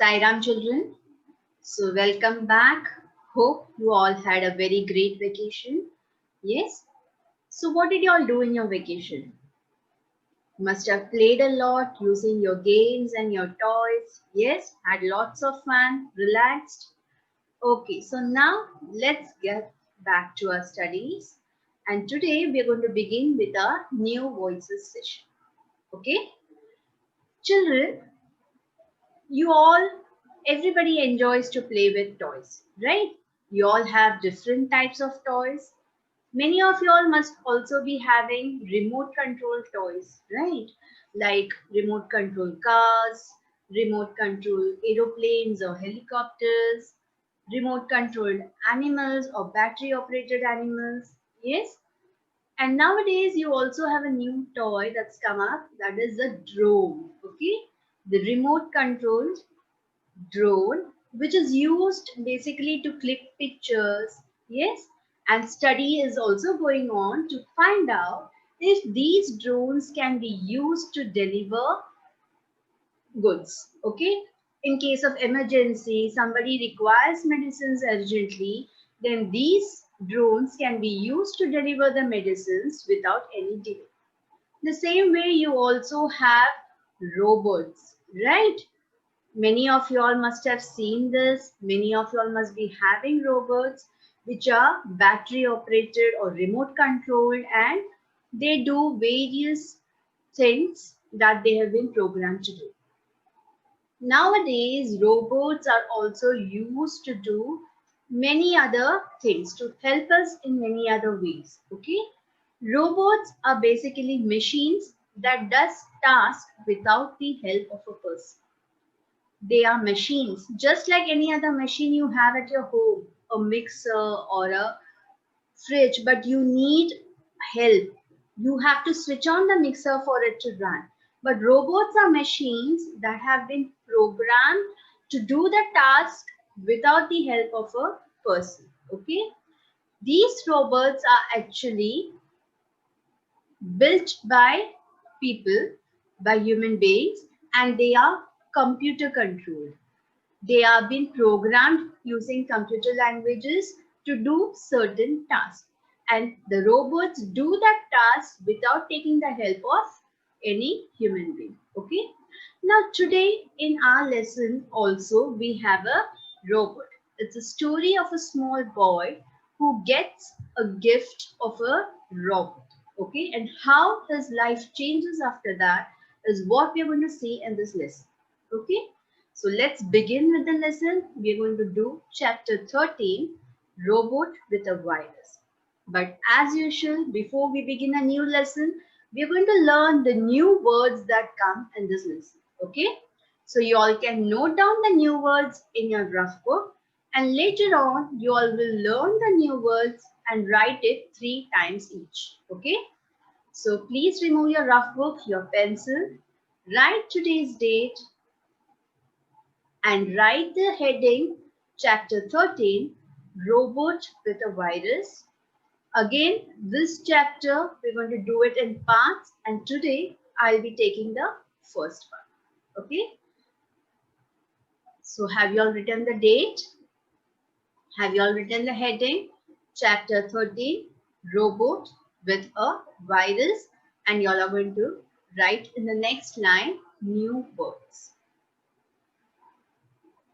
Sairam children, so welcome back. Hope you all had a very great vacation. Yes? So what did you all do in your vacation? Must have played a lot using your games and your toys. Yes? Had lots of fun, relaxed. Okay, so now let's get back to our studies. And today we are going to begin with our new voices session. Okay? Children, you all, everybody enjoys to play with toys, right? You all have different types of toys. Many of you all must also be having remote control toys, right? Like remote control cars, remote control aeroplanes or helicopters, remote controlled animals or battery operated animals. Yes. And nowadays you also have a new toy that's come up, that is a drone. Okay. The remote controlled drone, which is used basically to click pictures. Yes, and study is also going on to find out if these drones can be used to deliver goods. Okay, in case of emergency, somebody requires medicines urgently, then these drones can be used to deliver the medicines without any delay. The same way you also have robots, right? Many of you all must have seen this. Many of you all must be having robots which are battery operated or remote controlled, and they do various things that they have been programmed to do. Nowadays, robots are also used to do many other things, to help us in many other ways. Okay, robots are basically machines that does tasks without the help of a person. They are machines, just like any other machine you have at your home, a mixer or a fridge, but you need help. You have to switch on the mixer for it to run. But robots are machines that have been programmed to do the task without the help of a person. Okay? These robots are actually built by people, by human beings, and they are computer controlled. They are being programmed using computer languages to do certain tasks. And the robots do that task without taking the help of any human being. Okay. Now today in our lesson also we have a robot. It's a story of a small boy who gets a gift of a robot. Okay. And how his life changes after that is what we are going to see in this lesson. Okay. So let's begin with the lesson. We are going to do chapter 13, Robot with a Virus. But as usual, before we begin a new lesson, we are going to learn the new words that come in this lesson. Okay? So you all can note down the new words in your rough book, and later on you all will learn the new words and write it 3 times each. Okay? So please remove your rough book, your pencil, write today's date, and write the heading chapter 13, Robot with a Virus. Again, this chapter we're going to do it in parts, and today I'll be taking the first part. Okay, so have you all written the date? Have you all written the heading? Chapter 13, Robot with a Virus, and you all are going to write in the next line new words.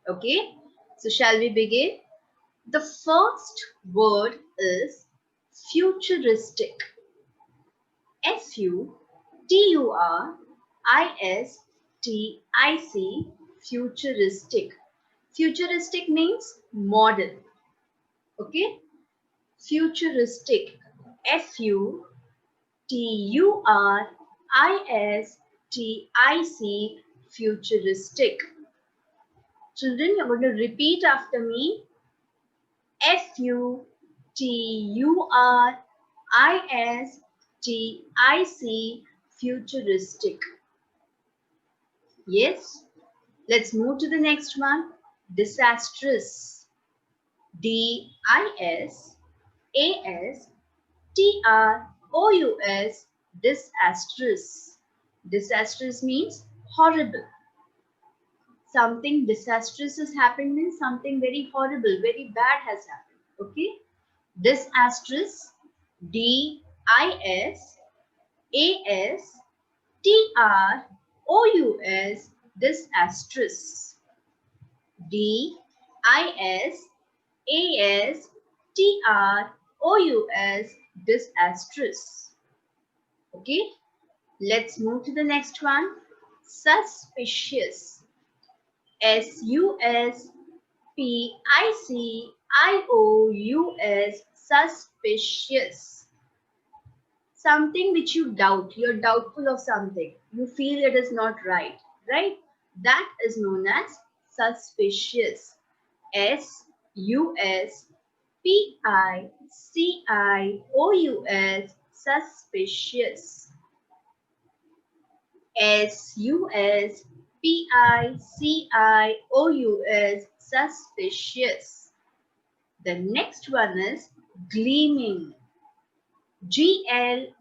Okay, so shall we begin? The first word is futuristic. Futuristic. Futuristic. Futuristic means modern. Okay? Futuristic. Futuristic. Futuristic. Children, you're going to repeat after me. Futuristic. Futuristic. Yes. Let's move to the next one. Disastrous. Disastrous. Disastrous. Disastrous means horrible. Something disastrous has happened means something very horrible, very bad has happened. Okay. Disastrous, Disastrous, disastrous. Disastrous, disastrous. Okay, let's move to the next one. Suspicious. Suspicious, suspicious. Something which you doubt, you're doubtful of something, you feel it is not right, right? That is known as suspicious. Suspicious, suspicious. Suspicious, suspicious. The next one is gleaming. Gleaming,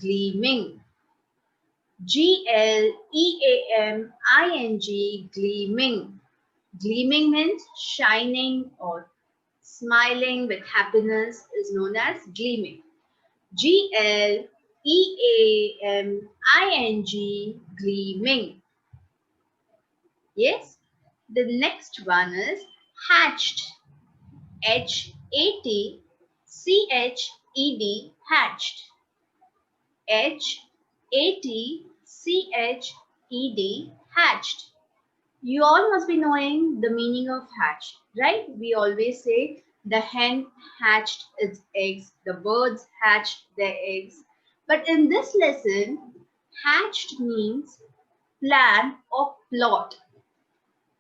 gleaming. Gleaming, gleaming. Gleaming means shining or smiling with happiness is known as gleaming. Gleaming, gleaming. Yes. The next one is hatched. Hatched, hatched. Hatched, hatched. You all must be knowing the meaning of hatched, right? We always say the hen hatched its eggs, the birds hatched their eggs. But in this lesson, hatched means plan or plot.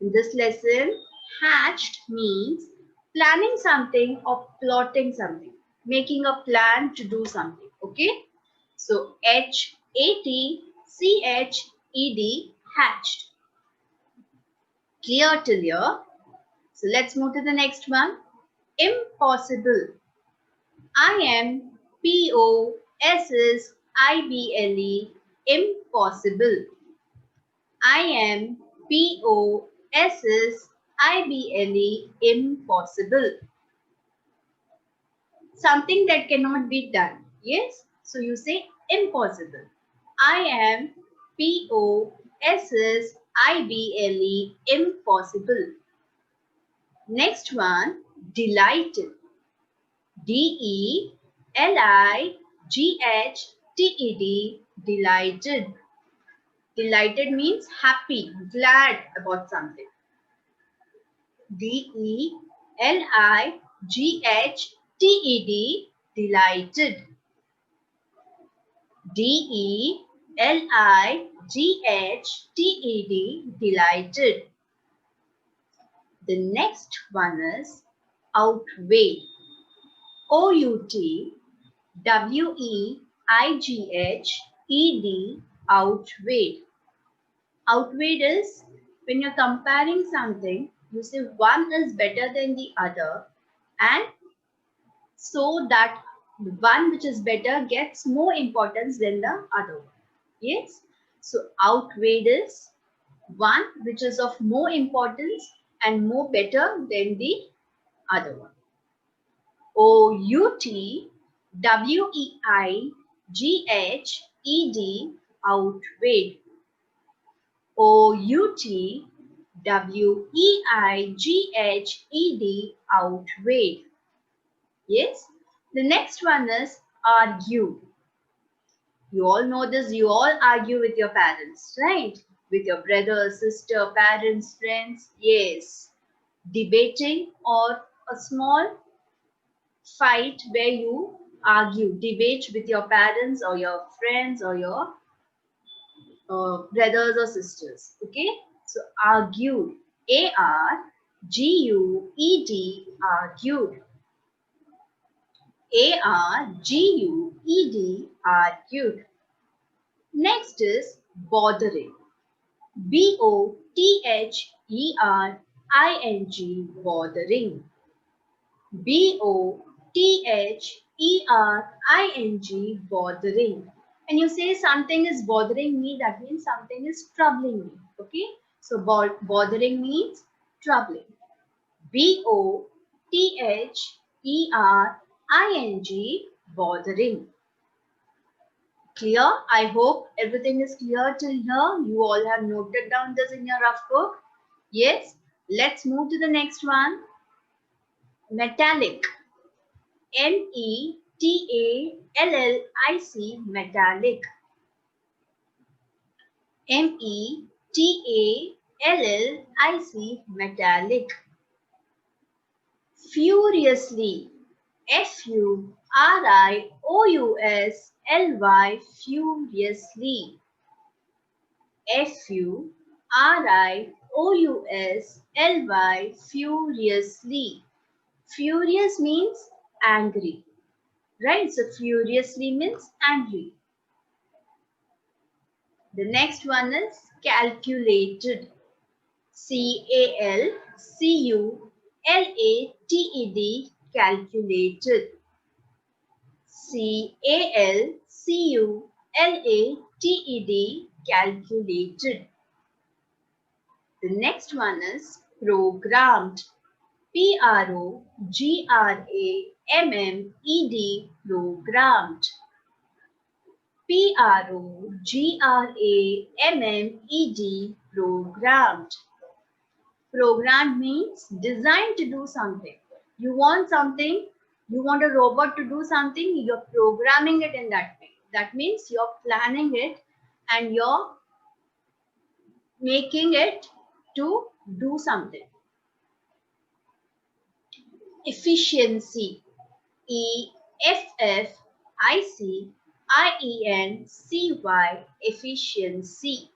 In this lesson, hatched means planning something or plotting something, making a plan to do something. Okay? So Hatched, hatched. Clear till here? So let's move to the next one. Impossible. Impossible. Impossible. Impossible. Something that cannot be done. Yes? So you say impossible. Impossible. Next one, delighted. Delighted. Delighted. Delighted means happy, glad about something. Delighted. Delighted. Delighted. The next one is outweigh. Outweighed, outweighed. Outweighed is when you're comparing something, you say one is better than the other, and so that the one which is better gets more importance than the other one. Yes? So outweighed is one which is of more importance and more better than the other one. Outweighed, outweighed. Outweighed, outweighed. Yes. The next one is argue. You all know this. You all argue with your parents, right? With your brother, sister, parents, friends. Yes. Debating or a small fight where you argue, debate with your parents or your friends or your brothers or sisters. Okay. So argued. Argued. Argued. Argued. Next is bothering. Bothering. Bothering. Bothering. Bothering. When you say something is bothering me, that means something is troubling me. Okay, so bothering means troubling. bothering, bothering. Clear? I hope everything is clear till here. You all have noted down this in your rough book. Yes, let's move to the next one. Metallic. metallic. Metallic. metallic. Metallic. Furiously. furiously. Furiously. furiously. Furious means angry, right? So furiously means angry. The next one is calculated. calculated. Calculated. Calculated. The next one is programmed. Programmed. Programmed. Programmed means designed to do something. You want something, you want a robot to do something, you're programming it in that way. That means you're planning it and you're making it to do something. Efficiency. efficiency. Efficiency.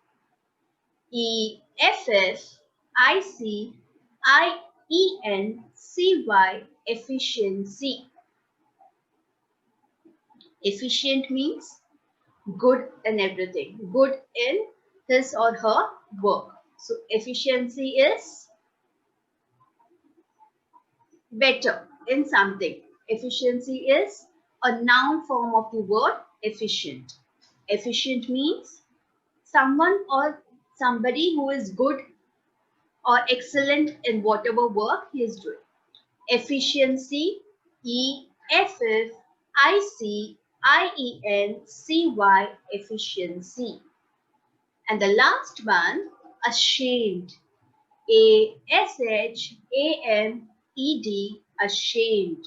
Efficiency. Efficient means good in everything, good in his or her work. So efficiency is better in something. Efficiency is a noun form of the word efficient. Efficient means someone or somebody who is good or excellent in whatever work he is doing. Efficiency, efficiency. Efficiency. And the last one, ashamed. ashamed. Ashamed.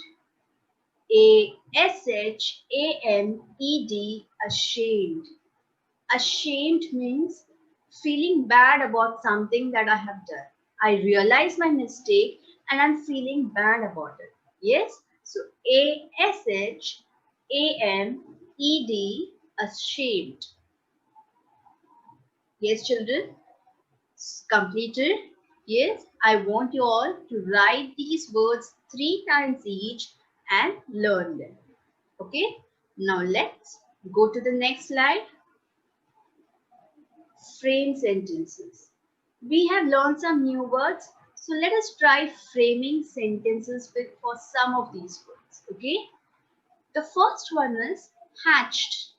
Ashamed. Ashamed means feeling bad about something that I have done. I realize my mistake and I'm feeling bad about it. Yes? So ashamed. Ashamed. Yes, children? Completed? Yes? I want you all to write these words 3 times each and learn them. Okay? Now let's go to the next slide. Frame sentences. We have learned some new words, so let us try framing sentences for some of these words. Okay? The first one is hatched.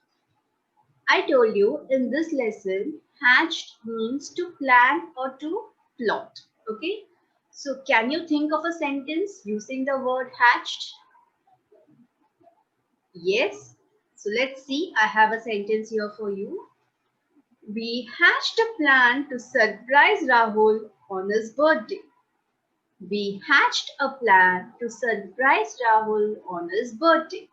I told you in this lesson, hatched means to plan or to plot. Okay? So can you think of a sentence using the word hatched? Yes. So let's see. I have a sentence here for you. We hatched a plan to surprise Rahul on his birthday. We hatched a plan to surprise Rahul on his birthday.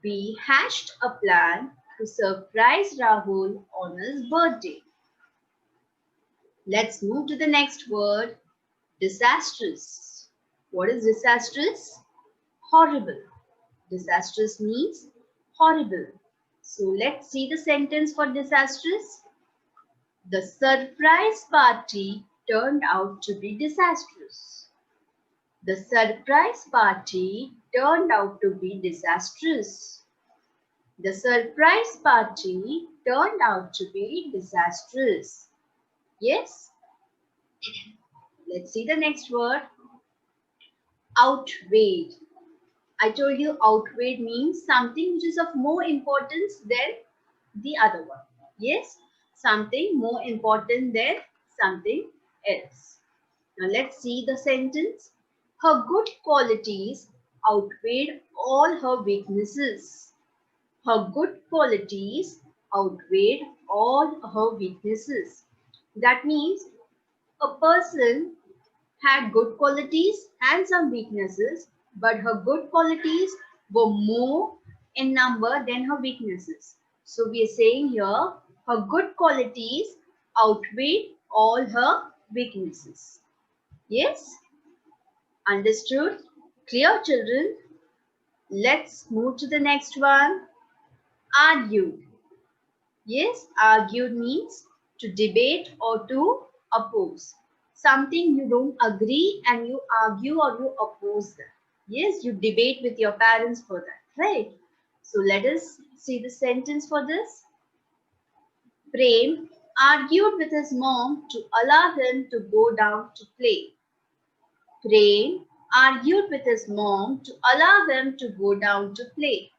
We hatched a plan to surprise Rahul on his birthday. Let's move to the next word, disastrous. What is disastrous? Horrible. Disastrous means horrible. So let's see the sentence for disastrous. The surprise party turned out to be disastrous. The surprise party turned out to be disastrous. The surprise party turned out to be disastrous. Yes? Let's see the next word. Outweighed. I told you outweighed means something which is of more importance than the other one. Yes? something more important than something else. Now let's see the sentence. Her good qualities outweighed all her weaknesses. Her good qualities outweighed all her weaknesses. That means a person had good qualities and some weaknesses, but her good qualities were more in number than her weaknesses. So we are saying here her good qualities outweighed all her weaknesses. Yes? Understood? Clear, children? Let's move to the next one. Argue. Yes, argued means to debate or to oppose. Something you don't agree and you argue or you oppose that. Yes, you debate with your parents for that, right? So let us see the sentence for this. Prem argued with his mom to allow him to go down to play. Prem argued with his mom to allow him to go down to play.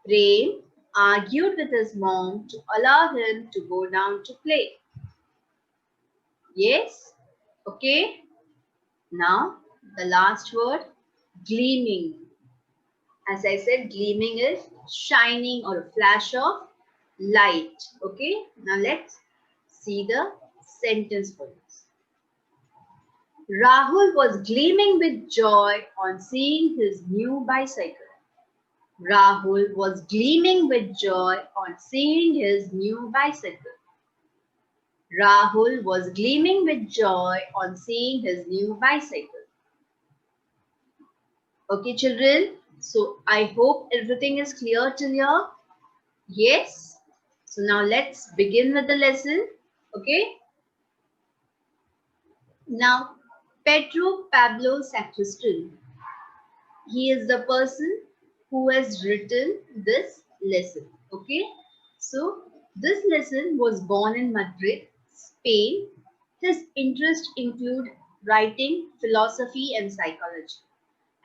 Prem argued with his mom to allow him to go down to play. Yes? Okay. Now, the last word, gleaming. As I said, gleaming is shining or a flash of light. Okay. Now, let's see the sentence for this. Rahul was gleaming with joy on seeing his new bicycle. Rahul was gleaming with joy on seeing his new bicycle. Rahul was gleaming with joy on seeing his new bicycle. Okay, children. So I hope everything is clear till here. Yes. So now let's begin with the lesson. Okay. Now, Pedro Pablo Sacristan. He is the person who has written this lesson. Okay. So this lesson was born in Madrid, Spain. His interests include writing, philosophy, and psychology.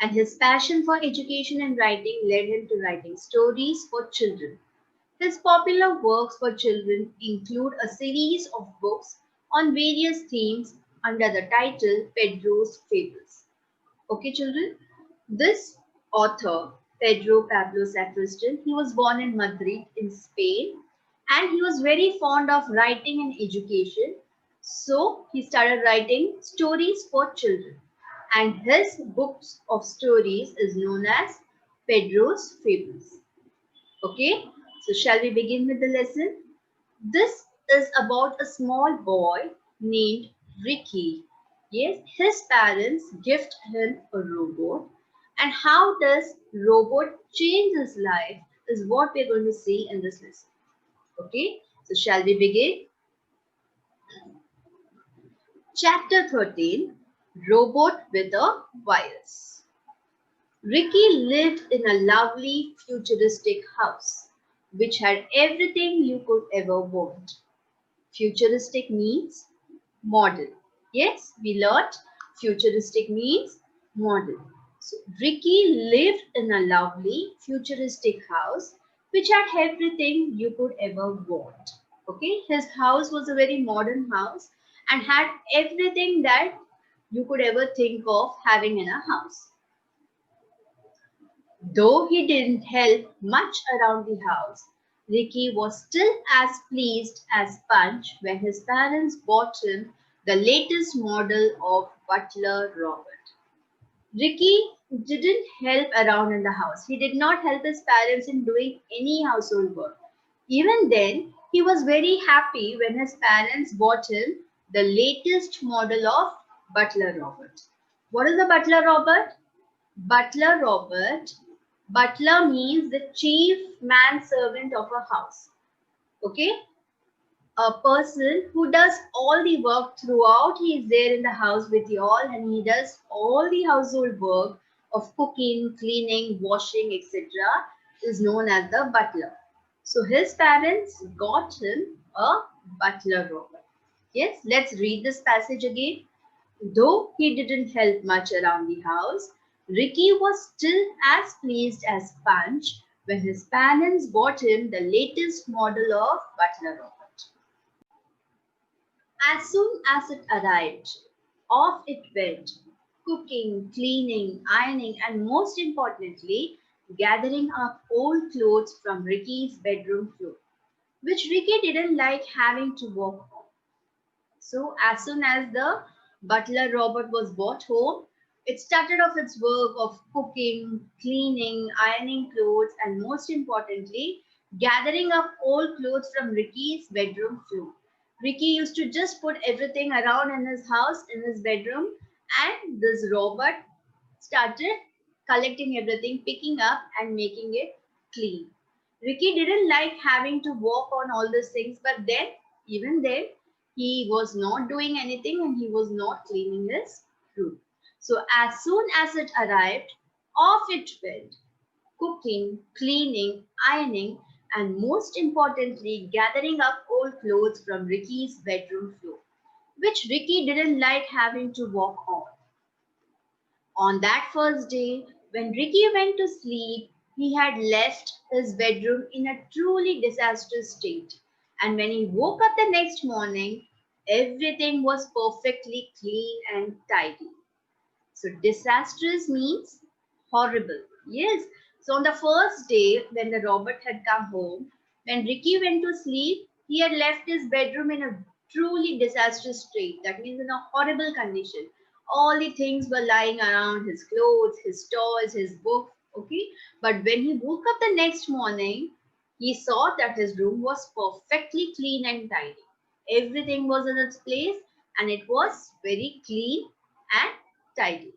And his passion for education and writing led him to writing stories for children. His popular works for children include a series of books on various themes under the title Pedro's Fables. Okay, children? This author, Pedro Pablo Sacristan, he was born in Madrid in Spain and he was very fond of writing and education. So he started writing stories for children. And his books of stories is known as Pedro's Fables. Okay, so shall we begin with the lesson? This is about a small boy named Ricky. Yes, his parents gift him a robot. And how does robot change his life is what we're going to see in this lesson. Okay, so shall we begin? Chapter 13, Robot with a Virus. Ricky lived in a lovely futuristic house which had everything you could ever want. Futuristic means modern. Yes, we learnt futuristic means modern. So Ricky lived in a lovely futuristic house which had everything you could ever want. Okay, his house was a very modern house and had everything that you could ever think of having in a house. Though he didn't help much around the house, Ricky was still as pleased as Punch when his parents bought him the latest model of butler Robert. Ricky didn't help around in the house. He did not help his parents in doing any household work. Even then, he was very happy when his parents bought him the latest model of butler Robert. What is the butler Robert? Butler Robert. Butler means the chief manservant of a house. Okay? A person who does all the work throughout. He is there in the house with you all and he does all the household work of cooking, cleaning, washing, etc. is known as the butler. So his parents got him a butler Robert. Yes, let's read this passage again. Though he didn't help much around the house, Ricky was still as pleased as Punch when his parents bought him the latest model of butler Robert. As soon as it arrived, off it went, cooking, cleaning, ironing, and most importantly, gathering up old clothes from Ricky's bedroom floor, which Ricky didn't like having to walk on. So, as soon as the butler robot was brought home, it started off its work of cooking, cleaning, ironing clothes, and most importantly, gathering up old clothes from Ricky's bedroom floor. Ricky used to just put everything around in his house, in his bedroom, and this robot started collecting everything, picking up, and making it clean. Ricky didn't like having to walk on all these things, but then, even then, he was not doing anything and he was not cleaning his room. So, as soon as it arrived, off it went, cooking, cleaning, ironing, and most importantly, gathering up old clothes from Ricky's bedroom floor, which Ricky didn't like having to walk on. On that first day, when Ricky went to sleep, he had left his bedroom in a truly disastrous state. And when he woke up the next morning, everything was perfectly clean and tidy. So disastrous means horrible. Yes. So on the first day, when the robot had come home, when Ricky went to sleep, he had left his bedroom in a truly disastrous state. That means in a horrible condition. All the things were lying around, his clothes, his toys, his book. Okay. But when he woke up the next morning, he saw that his room was perfectly clean and tidy. Everything was in its place and it was very clean and tidy.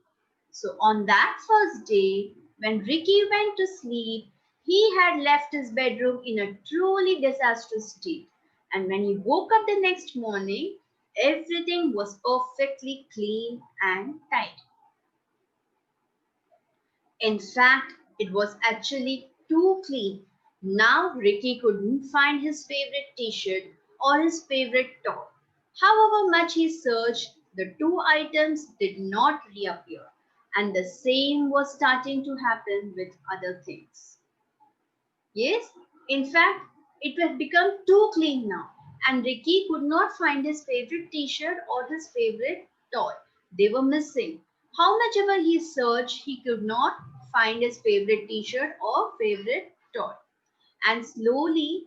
So on that first day, when Ricky went to sleep, he had left his bedroom in a truly disastrous state. And when he woke up the next morning, everything was perfectly clean and tidy. In fact, it was actually too clean. Now Ricky couldn't find his favorite t-shirt or his favorite top. However much he searched, the two items did not reappear. And the same was starting to happen with other things. Yes, in fact, it had become too clean now, and Ricky could not find his favorite t shirt or his favorite toy. They were missing. How much ever he searched, he could not find his favorite t shirt or favorite toy. And slowly,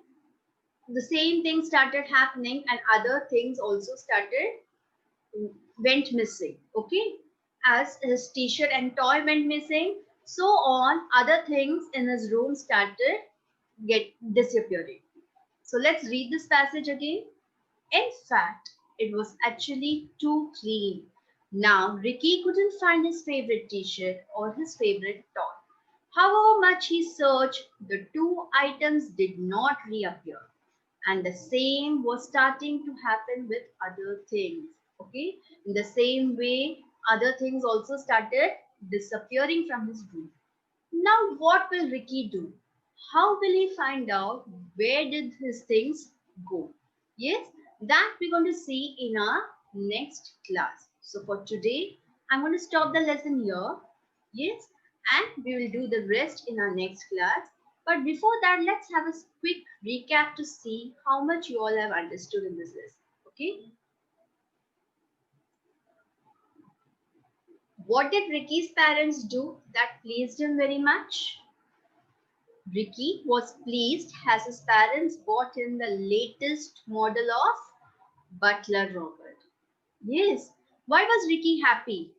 the same thing started happening, and other things also started went missing. Okay, as his t-shirt and toy went missing, so on other things in his room started get disappearing. So let's read this passage again. In fact, it was actually too clean. Now Ricky couldn't find his favorite t-shirt or his favorite toy. However much he searched, the two items did not reappear, and the same was starting to happen with other things. Okay, in the same way, other things also started disappearing from his room. Now what will Ricky do? How will he find out where did his things go? Yes, that we're going to see in our next class. So for today, I'm going to stop the lesson here. Yes, and we will do the rest in our next class. But before that, let's have a quick recap to see how much you all have understood in this lesson. Okay, what did Ricky's parents do that pleased him very much? Ricky was pleased as his parents bought him the latest model of butler robot. Yes, why was Ricky happy?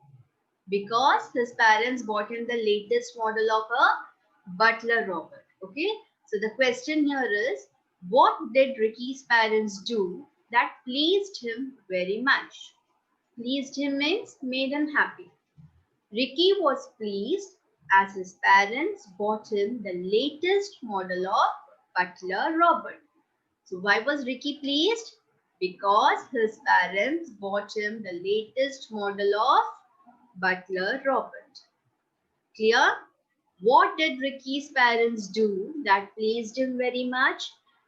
Because his parents bought him the latest model of a butler robot. Okay, so the question here is, what did Ricky's parents do that pleased him very much? Pleased him means made him happy. Ricky was pleased as his parents bought him the latest model of butler robot. So why was Ricky pleased? Because his parents bought him the latest model of butler robot. Clear? What did Ricky's parents do that pleased him very much?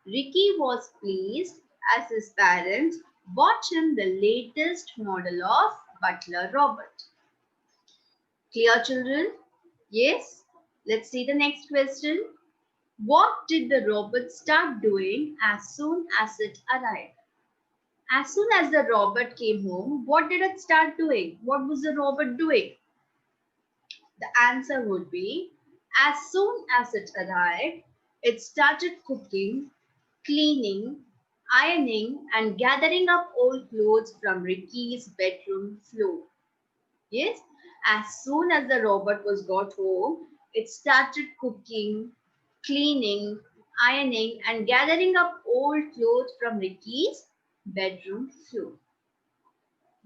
Ricky was pleased as his parents bought him the latest model of butler robot. Clear, children? Yes? Let's see the next question. What did the robot start doing as soon as it arrived? As soon as the robot came home, what did it start doing? What was the robot doing? The answer would be, as soon as it arrived, it started cooking, cleaning, ironing, and gathering up old clothes from Ricky's bedroom floor. Yes, as soon as the robot was got home, it started cooking, cleaning, ironing, and gathering up old clothes from Ricky's bedroom floor.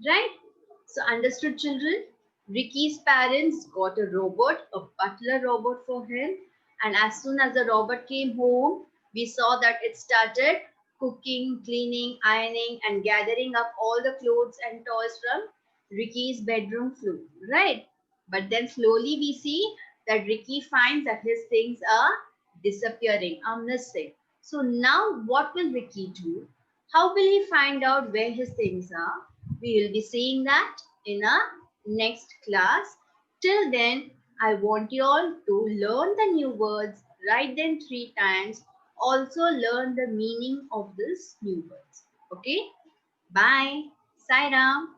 Right? So, understood, children? Ricky's parents got a robot, a butler robot for him, and as soon as the robot came home, we saw that it started cooking, cleaning, ironing, and gathering up all the clothes and toys from Ricky's bedroom floor. Right? But then slowly we see that Ricky finds that his things are disappearing, are missing. So now what will Ricky do? How will he find out where his things are? We will be seeing that in our next class. Till then, I want you all to learn the new words, write them 3 times, also learn the meaning of these new words. Okay? Bye. Sai Ram.